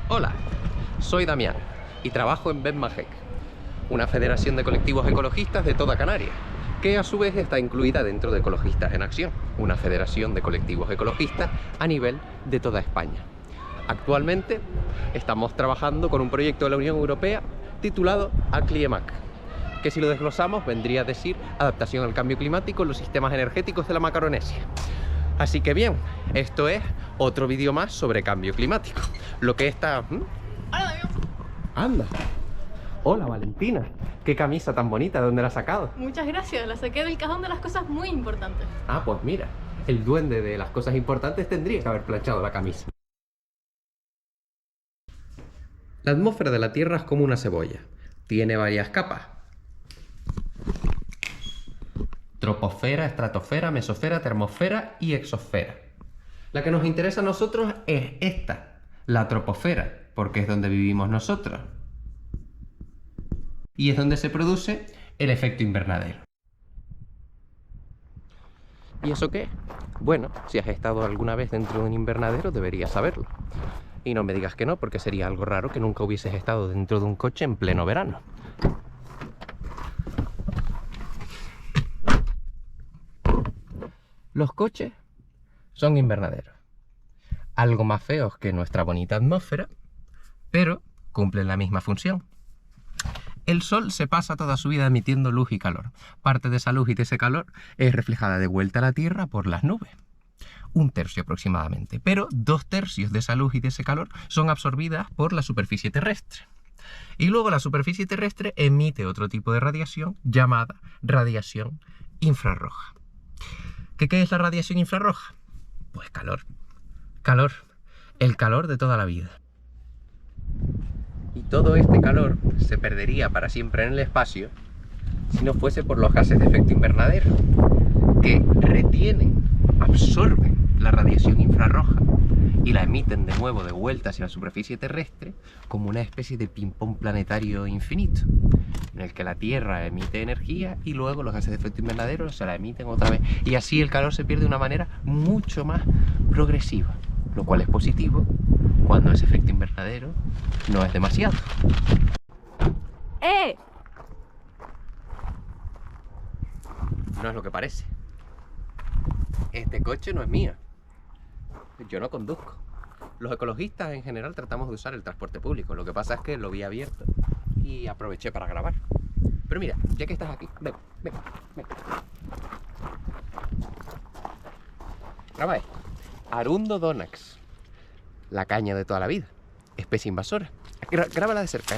Hola, soy Damián y trabajo en BEPMAGEC, una federación de colectivos ecologistas de toda Canarias, que a su vez está incluida dentro de Ecologistas en Acción, una federación de colectivos ecologistas a nivel de toda España. Actualmente estamos trabajando con un proyecto de la Unión Europea titulado ACLIEMAC, que si lo desglosamos vendría a decir adaptación al cambio climático en los sistemas energéticos de la Macaronesia. Así que bien, esto es otro vídeo más sobre cambio climático. Lo que está... Hola, Damián. ¡Anda! Hola, Valentina. ¿Qué camisa tan bonita? ¿De dónde la has sacado? Muchas gracias, la saqué del cajón de las cosas muy importantes. Ah, pues mira, el duende de las cosas importantes tendría que haber planchado la camisa. La atmósfera de la Tierra es como una cebolla. Tiene varias capas. Troposfera, estratosfera, mesosfera, termosfera y exosfera. La que nos interesa a nosotros es esta, la troposfera, porque es donde vivimos nosotros. Y es donde se produce el efecto invernadero. ¿Y eso qué? Bueno, si has estado alguna vez dentro de un invernadero deberías saberlo. Y no me digas que no, porque sería algo raro que nunca hubieses estado dentro de un coche en pleno verano. Los coches son invernaderos. Algo más feos que nuestra bonita atmósfera, pero cumplen la misma función. El Sol se pasa toda su vida emitiendo luz y calor. Parte de esa luz y de ese calor es reflejada de vuelta a la Tierra por las nubes. 1/3 aproximadamente. Pero 2/3 de esa luz y de ese calor son absorbidas por la superficie terrestre. Y luego la superficie terrestre emite otro tipo de radiación llamada radiación infrarroja. ¿Qué es la radiación infrarroja? Pues calor. Calor. El calor de toda la vida. Y todo este calor se perdería para siempre en el espacio si no fuese por los gases de efecto invernadero, que retienen, absorben la radiación infrarroja y la emiten de nuevo de vuelta hacia la superficie terrestre como una especie de ping-pong planetario infinito, en el que la Tierra emite energía y luego los gases de efecto invernadero se la emiten otra vez. Y así el calor se pierde de una manera mucho más progresiva, lo cual es positivo cuando ese efecto invernadero no es demasiado. ¡Eh! No es lo que parece. Este coche no es mío. Yo no conduzco. Los ecologistas en general tratamos de usar el transporte público. Lo que pasa es que lo vi abierto y aproveché para grabar. Pero mira, ya que estás aquí, ven. Graba esto. Arundo donax. La caña de toda la vida. Especie invasora. Grábala de cerca.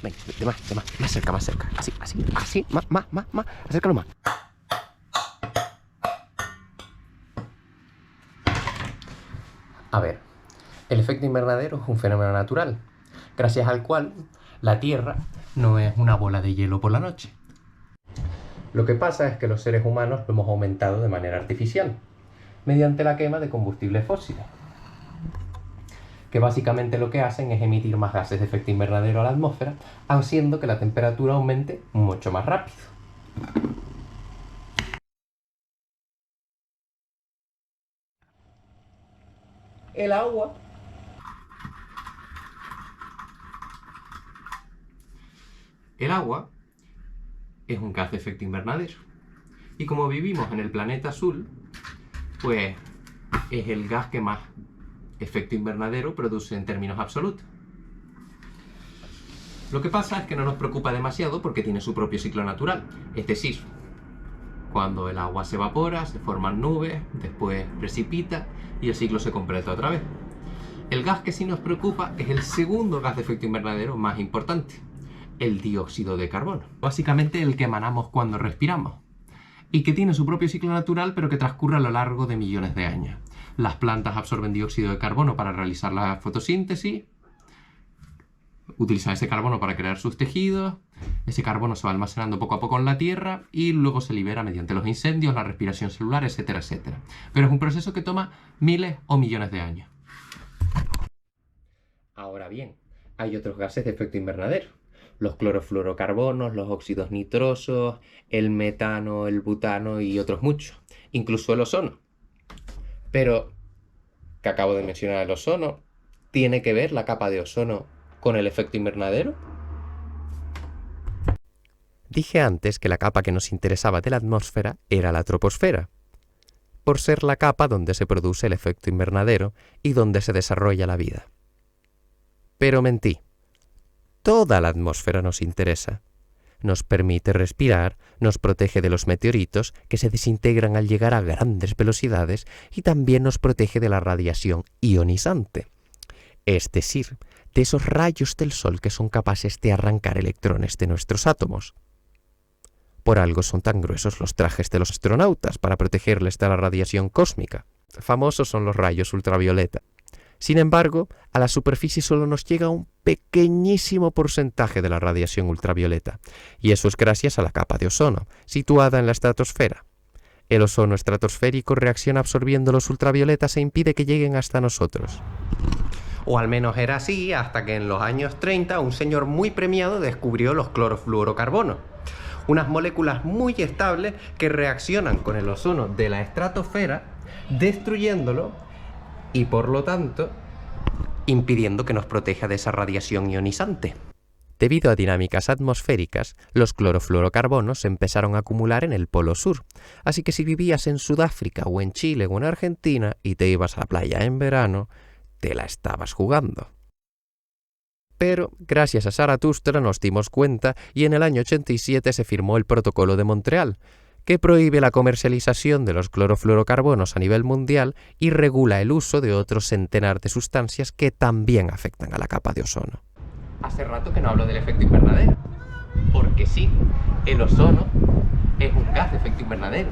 Ven, más cerca. Así, más. Acércalo más. A ver, el efecto invernadero es un fenómeno natural, gracias al cual la Tierra no es una bola de hielo por la noche. Lo que pasa es que los seres humanos lo hemos aumentado de manera artificial, mediante la quema de combustibles fósiles, que básicamente lo que hacen es emitir más gases de efecto invernadero a la atmósfera, haciendo que la temperatura aumente mucho más rápido. El agua es un gas de efecto invernadero. Y como vivimos en el planeta azul, pues es el gas que más efecto invernadero produce en términos absolutos. Lo que pasa es que no nos preocupa demasiado porque tiene su propio ciclo natural. Es decir, cuando el agua se evapora, se forman nubes, después precipita y el ciclo se completa otra vez. El gas que sí nos preocupa es el segundo gas de efecto invernadero más importante, el dióxido de carbono. Básicamente el que emanamos cuando respiramos. Y que tiene su propio ciclo natural, pero que transcurre a lo largo de millones de años. Las plantas absorben dióxido de carbono para realizar la fotosíntesis, utilizan ese carbono para crear sus tejidos, ese carbono se va almacenando poco a poco en la Tierra y luego se libera mediante los incendios, la respiración celular, etcétera, etcétera. Pero es un proceso que toma miles o millones de años. Ahora bien, hay otros gases de efecto invernadero. Los clorofluorocarbonos, los óxidos nitrosos, el metano, el butano y otros muchos. Incluso el ozono. Pero, que acabo de mencionar el ozono, tiene que ver la capa de ozono con el efecto invernadero? Dije antes que la capa que nos interesaba de la atmósfera era la troposfera, por ser la capa donde se produce el efecto invernadero y donde se desarrolla la vida. Pero mentí. Toda la atmósfera nos interesa. Nos permite respirar, nos protege de los meteoritos que se desintegran al llegar a grandes velocidades y también nos protege de la radiación ionizante. Es decir, de esos rayos del Sol que son capaces de arrancar electrones de nuestros átomos. Por algo son tan gruesos los trajes de los astronautas para protegerles de la radiación cósmica. Famosos son los rayos ultravioleta. Sin embargo, a la superficie solo nos llega un pequeñísimo porcentaje de la radiación ultravioleta, y eso es gracias a la capa de ozono, situada en la estratosfera. El ozono estratosférico reacciona absorbiendo los ultravioletas e impide que lleguen hasta nosotros. O al menos era así hasta que en los años 30 un señor muy premiado descubrió los clorofluorocarbonos, unas moléculas muy estables que reaccionan con el ozono de la estratosfera, destruyéndolo y por lo tanto impidiendo que nos proteja de esa radiación ionizante. Debido a dinámicas atmosféricas, los clorofluorocarbonos se empezaron a acumular en el Polo Sur, así que si vivías en Sudáfrica o en Chile o en Argentina y te ibas a la playa en verano, te la estabas jugando. Pero, gracias a Zaratustra nos dimos cuenta y en el año 87 se firmó el Protocolo de Montreal, que prohíbe la comercialización de los clorofluorocarbonos a nivel mundial y regula el uso de otro centenar de sustancias que también afectan a la capa de ozono. Hace rato que no hablo del efecto invernadero, porque sí, el ozono es un gas de efecto invernadero,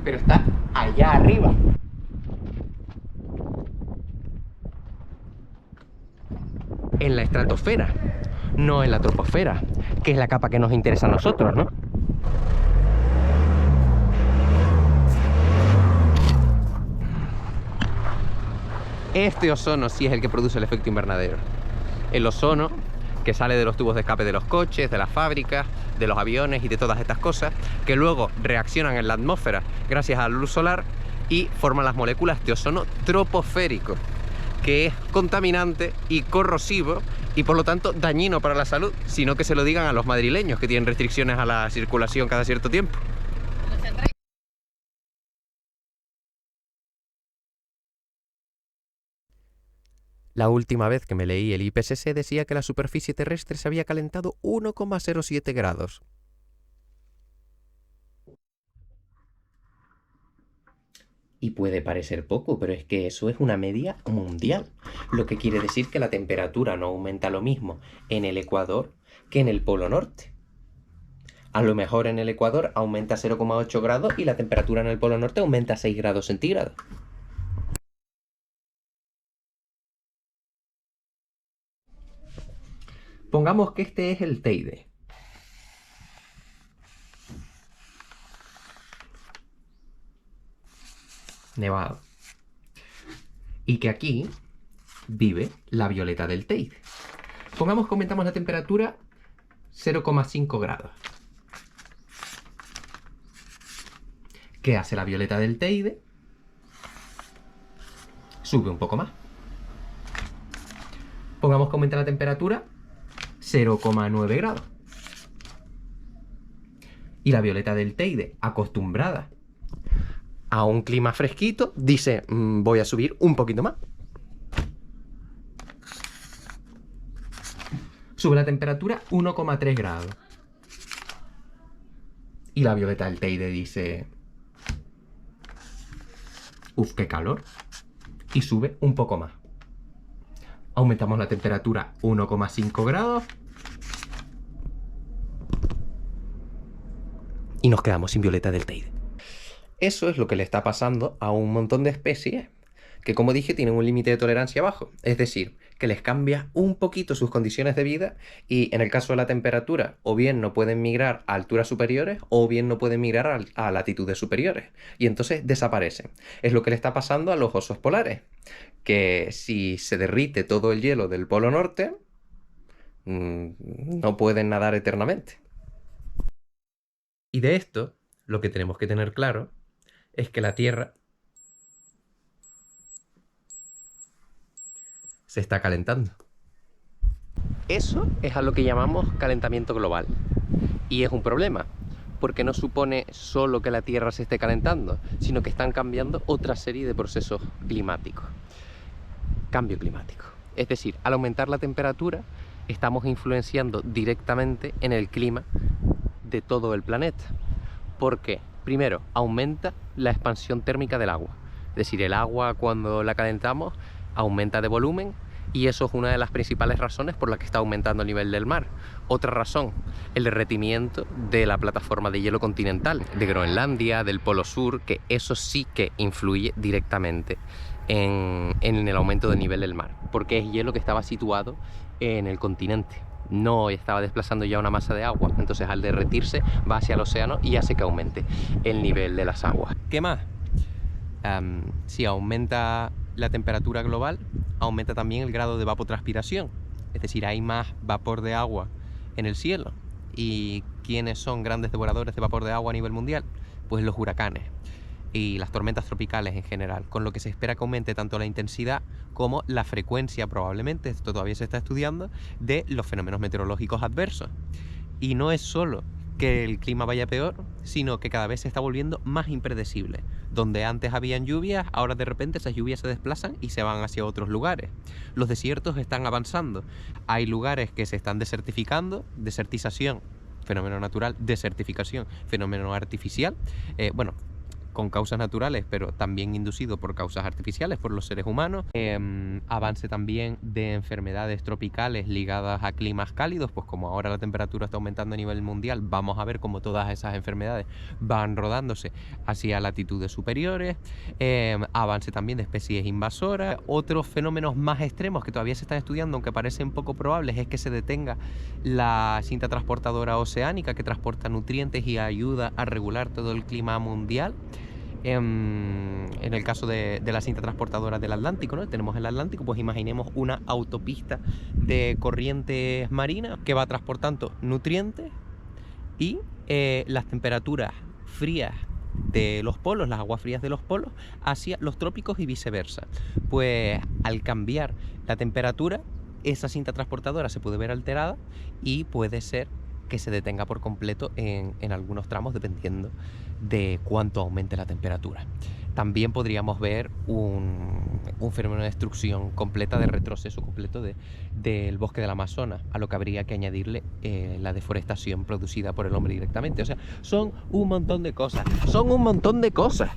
pero está allá arriba. En la estratosfera, no en la troposfera, que es la capa que nos interesa a nosotros, ¿no? Este ozono sí es el que produce el efecto invernadero. El ozono que sale de los tubos de escape de los coches, de las fábricas, de los aviones y de todas estas cosas, que luego reaccionan en la atmósfera gracias a la luz solar y forman las moléculas de ozono troposférico, que es contaminante y corrosivo y por lo tanto dañino para la salud, sino que se lo digan a los madrileños que tienen restricciones a la circulación cada cierto tiempo. La última vez que me leí el IPCC decía que la superficie terrestre se había calentado 1,07 grados. Y puede parecer poco, pero es que eso es una media mundial, lo que quiere decir que la temperatura no aumenta lo mismo en el Ecuador que en el Polo Norte. A lo mejor en el Ecuador aumenta 0,8 grados y la temperatura en el Polo Norte aumenta 6 grados centígrados. Pongamos que este es el Teide. Nevado. Y que aquí vive la violeta del Teide. Pongamos que aumentamos la temperatura 0,5 grados. ¿Qué hace la violeta del Teide? Sube un poco más. Pongamos que aumenta la temperatura 0,9 grados. Y la violeta del Teide, acostumbrada a un clima fresquito, dice, voy a subir un poquito más. Sube la temperatura 1,3 grados. Y la violeta del Teide dice, uf, qué calor. Y sube un poco más. Aumentamos la temperatura 1,5 grados. Y nos quedamos sin violeta del Teide. Eso es lo que le está pasando a un montón de especies que, como dije, tienen un límite de tolerancia bajo. Es decir, que les cambia un poquito sus condiciones de vida y en el caso de la temperatura, o bien no pueden migrar a alturas superiores o bien no pueden migrar a latitudes superiores. Y entonces desaparecen. Es lo que le está pasando a los osos polares, que si se derrite todo el hielo del Polo Norte, no pueden nadar eternamente. Y de esto, lo que tenemos que tener claro es que la Tierra se está calentando. Eso es a lo que llamamos calentamiento global. Y es un problema, porque no supone solo que la Tierra se esté calentando, sino que están cambiando otra serie de procesos climáticos. Cambio climático. Es decir, al aumentar la temperatura, estamos influenciando directamente en el clima de todo el planeta. ¿Por qué? Primero, aumenta la expansión térmica del agua. Es decir, el agua cuando la calentamos aumenta de volumen y eso es una de las principales razones por las que está aumentando el nivel del mar. Otra razón, el derretimiento de la plataforma de hielo continental, de Groenlandia, del Polo Sur, que eso sí que influye directamente en el aumento del nivel del mar, porque es hielo que estaba situado en el continente. No estaba desplazando ya una masa de agua, entonces al derretirse va hacia el océano y hace que aumente el nivel de las aguas. ¿Qué más? Si aumenta la temperatura global, aumenta también el grado de evapotranspiración, es decir, hay más vapor de agua en el cielo. ¿Y quiénes son grandes devoradores de vapor de agua a nivel mundial? Pues los huracanes y las tormentas tropicales en general, con lo que se espera que aumente tanto la intensidad como la frecuencia, probablemente, esto todavía se está estudiando, de los fenómenos meteorológicos adversos. Y no es solo que el clima vaya peor, sino que cada vez se está volviendo más impredecible. Donde antes habían lluvias, ahora de repente esas lluvias se desplazan y se van hacia otros lugares. Los desiertos están avanzando. Hay lugares que se están desertificando, desertización, fenómeno natural, desertificación, fenómeno artificial. Bueno, con causas naturales, pero también inducido por causas artificiales, por los seres humanos. Avance también de enfermedades tropicales ligadas a climas cálidos, pues como ahora la temperatura está aumentando a nivel mundial, vamos a ver cómo todas esas enfermedades van rodándose hacia latitudes superiores. Avance también de especies invasoras. Otros fenómenos más extremos que todavía se están estudiando, aunque parecen poco probables, es que se detenga la cinta transportadora oceánica que transporta nutrientes y ayuda a regular todo el clima mundial. En el caso de la cinta transportadora del Atlántico, ¿no? Tenemos el Atlántico, pues imaginemos una autopista de corrientes marinas que va transportando nutrientes y las temperaturas frías de los polos, las aguas frías de los polos, hacia los trópicos y viceversa. Pues al cambiar la temperatura, esa cinta transportadora se puede ver alterada y puede ser que se detenga por completo en algunos tramos, dependiendo de cuánto aumente la temperatura. También podríamos ver un fenómeno de destrucción completa, de retroceso completo del bosque del Amazonas, a lo que habría que añadirle la deforestación producida por el hombre directamente. O sea, son un montón de cosas. ¡Son un montón de cosas!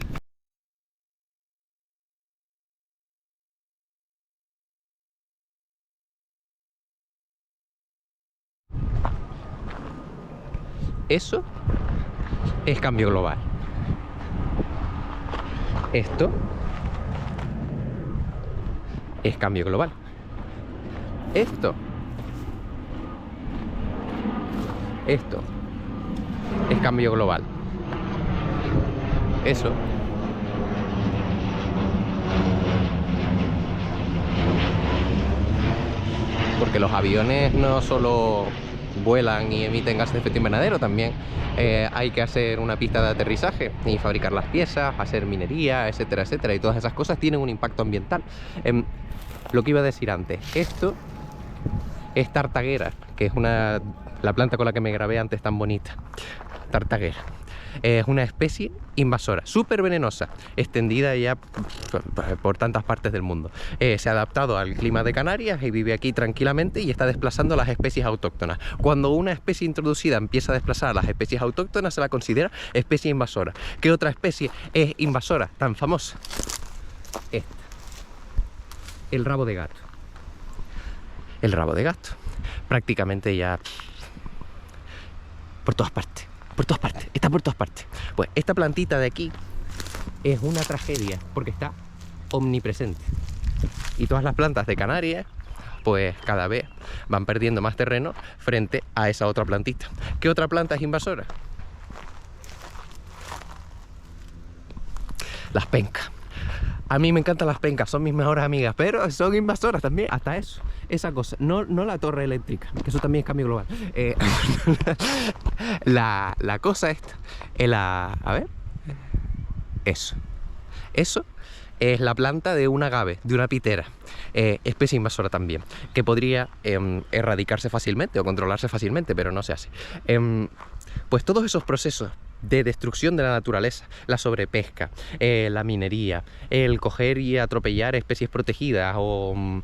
Eso es cambio global. Esto es cambio global. Esto es cambio global. Eso porque los aviones no solo vuelan y emiten gases de efecto invernadero, también hay que hacer una pista de aterrizaje y fabricar las piezas, hacer minería, etcétera, etcétera, y todas esas cosas tienen un impacto ambiental. Lo que iba a decir antes, esto es tartaguera, que es la planta con la que me grabé antes tan bonita. Tartaguera es una especie invasora, súper venenosa, extendida ya por tantas partes del mundo. Se ha adaptado al clima de Canarias y vive aquí tranquilamente y está desplazando a las especies autóctonas. Cuando una especie introducida empieza a desplazar a las especies autóctonas, se la considera especie invasora. ¿Qué otra especie es invasora tan famosa? Esta. El rabo de gato. El rabo de gato. Prácticamente ya por todas partes. Por todas partes, está por todas partes. Pues esta plantita de aquí es una tragedia porque está omnipresente. Y todas las plantas de Canarias, pues cada vez van perdiendo más terreno frente a esa otra plantita. ¿Qué otra planta es invasora? Las pencas. A mí me encantan las pencas, son mis mejores amigas, pero son invasoras también. Hasta eso, esa cosa. No la torre eléctrica, que eso también es cambio global. La cosa esta, a ver, eso es la planta de un agave, de una pitera, especie invasora también, que podría erradicarse fácilmente o controlarse fácilmente, pero no se hace. Pues todos esos procesos de destrucción de la naturaleza, la sobrepesca, la minería, el coger y atropellar especies protegidas o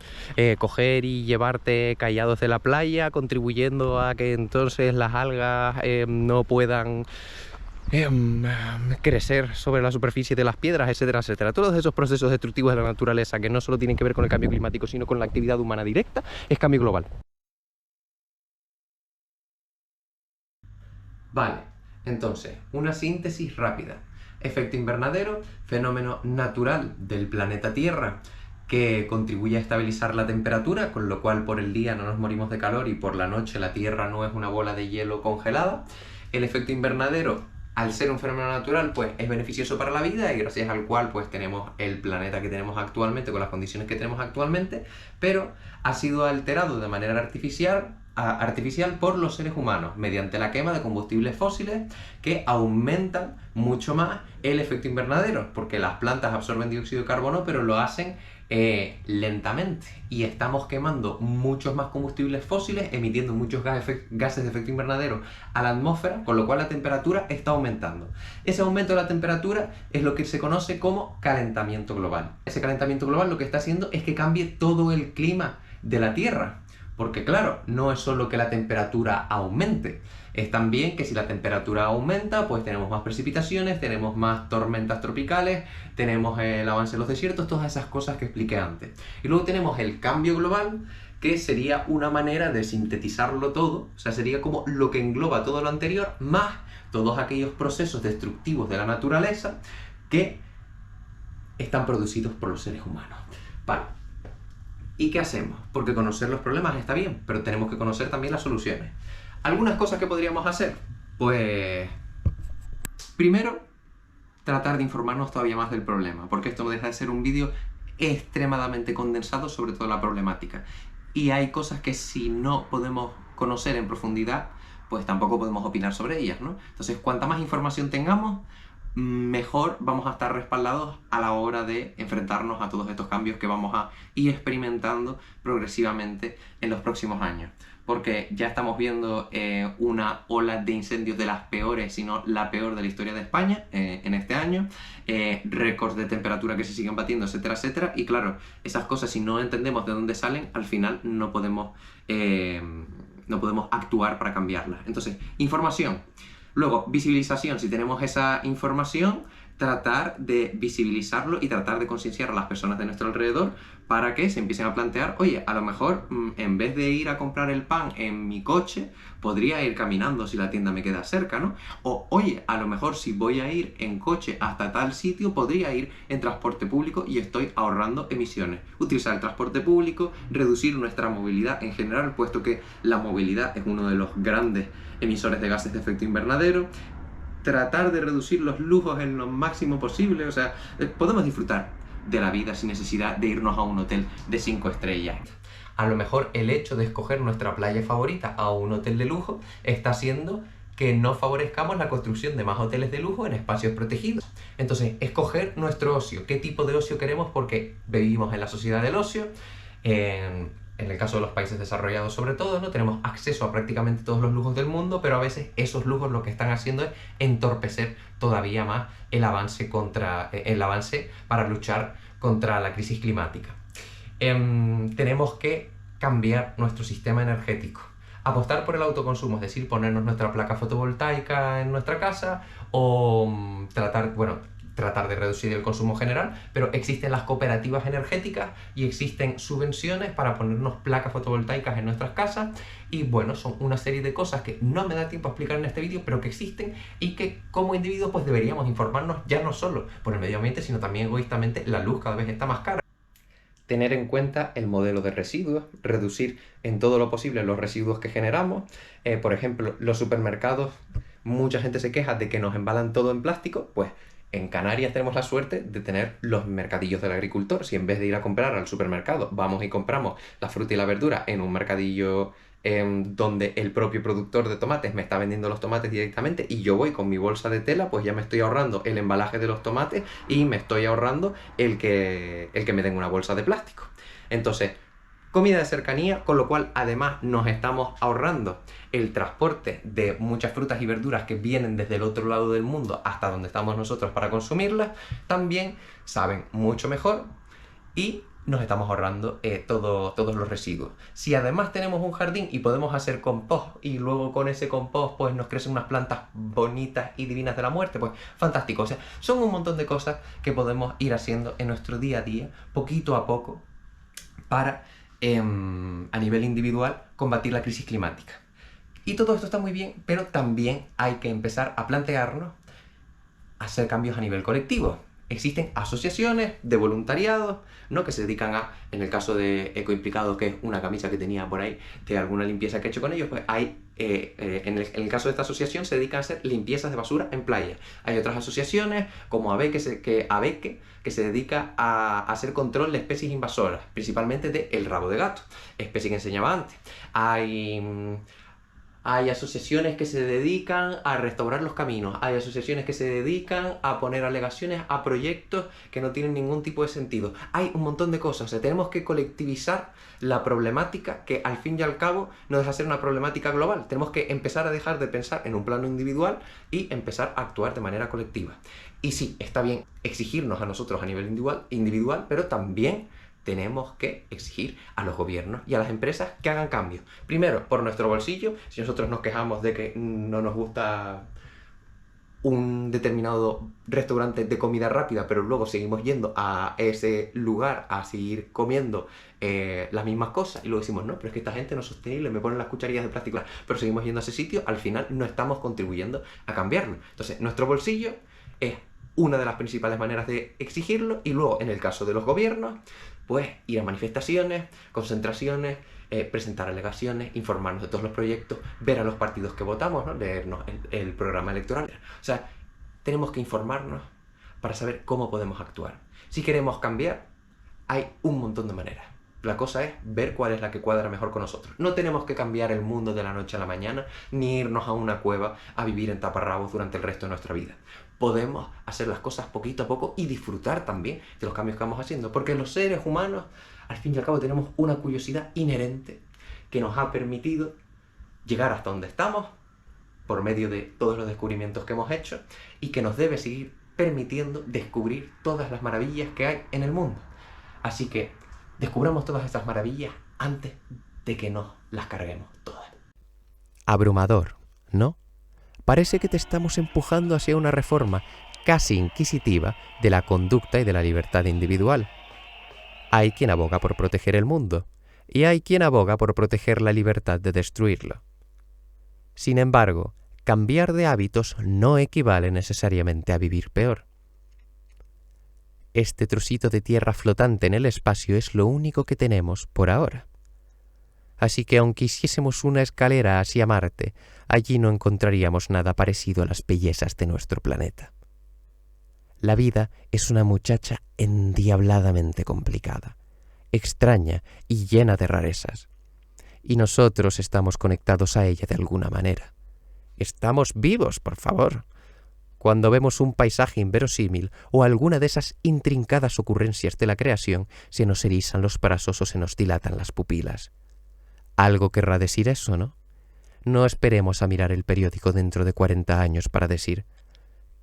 coger y llevarte callados de la playa, contribuyendo a que entonces las algas no puedan crecer sobre la superficie de las piedras, etcétera, etcétera. Todos esos procesos destructivos de la naturaleza que no solo tienen que ver con el cambio climático, sino con la actividad humana directa, es cambio global. Vale, entonces, una síntesis rápida. Efecto invernadero, fenómeno natural del planeta Tierra que contribuye a estabilizar la temperatura, con lo cual por el día no nos morimos de calor y por la noche la Tierra no es una bola de hielo congelada. El efecto invernadero, al ser un fenómeno natural, pues es beneficioso para la vida y gracias al cual pues tenemos el planeta que tenemos actualmente con las condiciones que tenemos actualmente, pero ha sido alterado de manera artificial por los seres humanos mediante la quema de combustibles fósiles que aumentan mucho más el efecto invernadero, porque las plantas absorben dióxido de carbono pero lo hacen lentamente y estamos quemando muchos más combustibles fósiles, emitiendo muchos gases de efecto invernadero a la atmósfera, con lo cual la temperatura está aumentando. Ese aumento de la temperatura es lo que se conoce como calentamiento global. Ese calentamiento global lo que está haciendo es que cambie todo el clima de la Tierra. Porque claro, no es solo que la temperatura aumente, es también que si la temperatura aumenta, pues tenemos más precipitaciones, tenemos más tormentas tropicales, tenemos el avance de los desiertos, todas esas cosas que expliqué antes. Y luego tenemos el cambio global, que sería una manera de sintetizarlo todo, o sea, sería como lo que engloba todo lo anterior, más todos aquellos procesos destructivos de la naturaleza que están producidos por los seres humanos. Vale. ¿Y qué hacemos? Porque conocer los problemas está bien, pero tenemos que conocer también las soluciones. ¿Algunas cosas que podríamos hacer? Pues... primero, tratar de informarnos todavía más del problema, porque esto no deja de ser un vídeo extremadamente condensado sobre toda la problemática. Y hay cosas que si no podemos conocer en profundidad, pues tampoco podemos opinar sobre ellas, ¿no? Entonces, cuanta más información tengamos, mejor vamos a estar respaldados a la hora de enfrentarnos a todos estos cambios que vamos a ir experimentando progresivamente en los próximos años. Porque ya estamos viendo una ola de incendios de las peores, si no la peor de la historia de España en este año, récords de temperatura que se siguen batiendo, etcétera, etcétera. Y claro, esas cosas, si no entendemos de dónde salen, al final no podemos actuar para cambiarlas. Entonces, información. Luego, visibilización. Si tenemos esa información, tratar de visibilizarlo y tratar de concienciar a las personas de nuestro alrededor para que se empiecen a plantear, oye, a lo mejor en vez de ir a comprar el pan en mi coche, podría ir caminando si la tienda me queda cerca, ¿no? O, oye, a lo mejor si voy a ir en coche hasta tal sitio, podría ir en transporte público y estoy ahorrando emisiones. Utilizar el transporte público, reducir nuestra movilidad en general, puesto que la movilidad es uno de los grandes emisores de gases de efecto invernadero. Tratar de reducir los lujos en lo máximo posible, o sea, podemos disfrutar de la vida sin necesidad de irnos a un hotel de 5 estrellas. A lo mejor el hecho de escoger nuestra playa favorita a un hotel de lujo está haciendo que no favorezcamos la construcción de más hoteles de lujo en espacios protegidos. Entonces, escoger nuestro ocio, qué tipo de ocio queremos, porque vivimos en la sociedad del ocio. En el caso de los países desarrollados sobre todo, no tenemos acceso a prácticamente todos los lujos del mundo, pero a veces esos lujos lo que están haciendo es entorpecer todavía más el avance para luchar contra la crisis climática. Tenemos que cambiar nuestro sistema energético. Apostar por el autoconsumo, es decir, ponernos nuestra placa fotovoltaica en nuestra casa o tratar de reducir el consumo general, pero existen las cooperativas energéticas y existen subvenciones para ponernos placas fotovoltaicas en nuestras casas y bueno, son una serie de cosas que no me da tiempo a explicar en este vídeo, pero que existen y que como individuos pues deberíamos informarnos ya no solo por el medio ambiente, sino también egoístamente la luz cada vez está más cara. Tener en cuenta el modelo de residuos, reducir en todo lo posible los residuos que generamos. Por ejemplo, los supermercados, mucha gente se queja de que nos embalan todo en plástico, pues en Canarias tenemos la suerte de tener los mercadillos del agricultor. Si en vez de ir a comprar al supermercado vamos y compramos la fruta y la verdura en un mercadillo donde el propio productor de tomates me está vendiendo los tomates directamente y yo voy con mi bolsa de tela, pues ya me estoy ahorrando el embalaje de los tomates y me estoy ahorrando el que me den una bolsa de plástico. Entonces, comida de cercanía, con lo cual además nos estamos ahorrando el transporte de muchas frutas y verduras que vienen desde el otro lado del mundo hasta donde estamos nosotros para consumirlas. También saben mucho mejor y nos estamos ahorrando todos los residuos. Si además tenemos un jardín y podemos hacer compost y luego con ese compost pues nos crecen unas plantas bonitas y divinas de la muerte, pues fantástico. O sea, son un montón de cosas que podemos ir haciendo en nuestro día a día, poquito a poco, para a nivel individual combatir la crisis climática. Y todo esto está muy bien, pero también hay que empezar a plantearnos hacer cambios a nivel colectivo. Existen asociaciones de voluntariado, ¿no?, que se dedican a, en el caso de Ecoimplicado, que es una camisa que tenía por ahí de alguna limpieza que he hecho con ellos, pues hay, en el caso de esta asociación se dedican a hacer limpiezas de basura en playa. Hay otras asociaciones como ABECE, que se dedica a hacer control de especies invasoras, principalmente de el rabo de gato, especie que enseñaba antes. Hay asociaciones que se dedican a restaurar los caminos, hay asociaciones que se dedican a poner alegaciones a proyectos que no tienen ningún tipo de sentido. Hay un montón de cosas, o sea, tenemos que colectivizar la problemática que al fin y al cabo no deja de ser una problemática global. Tenemos que empezar a dejar de pensar en un plano individual y empezar a actuar de manera colectiva. Y sí, está bien exigirnos a nosotros a nivel individual, pero también tenemos que exigir a los gobiernos y a las empresas que hagan cambios. Primero, por nuestro bolsillo. Si nosotros nos quejamos de que no nos gusta un determinado restaurante de comida rápida, pero luego seguimos yendo a ese lugar a seguir comiendo las mismas cosas, y luego decimos, no, pero es que esta gente no es sostenible, me ponen las cucharillas de plástico, pero seguimos yendo a ese sitio, al final no estamos contribuyendo a cambiarlo. Entonces, nuestro bolsillo es una de las principales maneras de exigirlo, y luego, en el caso de los gobiernos, pues ir a manifestaciones, concentraciones, presentar alegaciones, informarnos de todos los proyectos, ver a los partidos que votamos, ¿no?, leernos el programa electoral. O sea, tenemos que informarnos para saber cómo podemos actuar. Si queremos cambiar, hay un montón de maneras. La cosa es ver cuál es la que cuadra mejor con nosotros. No tenemos que cambiar el mundo de la noche a la mañana, ni irnos a una cueva a vivir en taparrabos durante el resto de nuestra vida. Podemos hacer las cosas poquito a poco y disfrutar también de los cambios que vamos haciendo, porque los seres humanos, al fin y al cabo, tenemos una curiosidad inherente que nos ha permitido llegar hasta donde estamos por medio de todos los descubrimientos que hemos hecho, y que nos debe seguir permitiendo descubrir todas las maravillas que hay en el mundo. Así que descubramos todas estas maravillas antes de que nos las carguemos todas. Abrumador, ¿no? Parece que te estamos empujando hacia una reforma casi inquisitiva de la conducta y de la libertad individual. Hay quien aboga por proteger el mundo, y hay quien aboga por proteger la libertad de destruirlo. Sin embargo, cambiar de hábitos no equivale necesariamente a vivir peor. Este trocito de tierra flotante en el espacio es lo único que tenemos por ahora. Así que aunque hiciésemos una escalera hacia Marte, allí no encontraríamos nada parecido a las bellezas de nuestro planeta. La vida es una muchacha endiabladamente complicada, extraña y llena de rarezas. Y nosotros estamos conectados a ella de alguna manera. Estamos vivos, por favor. Cuando vemos un paisaje inverosímil o alguna de esas intrincadas ocurrencias de la creación, se nos erizan los brazos o se nos dilatan las pupilas. Algo querrá decir eso, ¿no? No esperemos a mirar el periódico dentro de 40 años para decir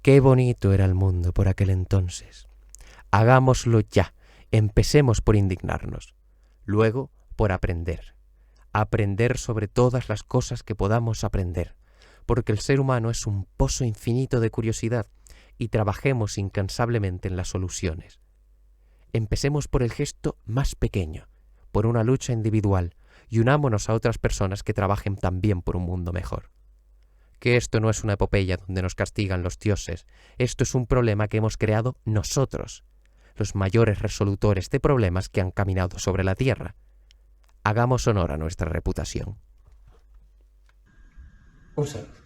«Qué bonito era el mundo por aquel entonces». Hagámoslo ya, empecemos por indignarnos, luego por aprender. Aprender sobre todas las cosas que podamos aprender, porque el ser humano es un pozo infinito de curiosidad, y trabajemos incansablemente en las soluciones. Empecemos por el gesto más pequeño, por una lucha individual, y unámonos a otras personas que trabajen también por un mundo mejor. Que esto no es una epopeya donde nos castigan los dioses, esto es un problema que hemos creado nosotros, los mayores resolutores de problemas que han caminado sobre la tierra. Hagamos honor a nuestra reputación. Un saludo.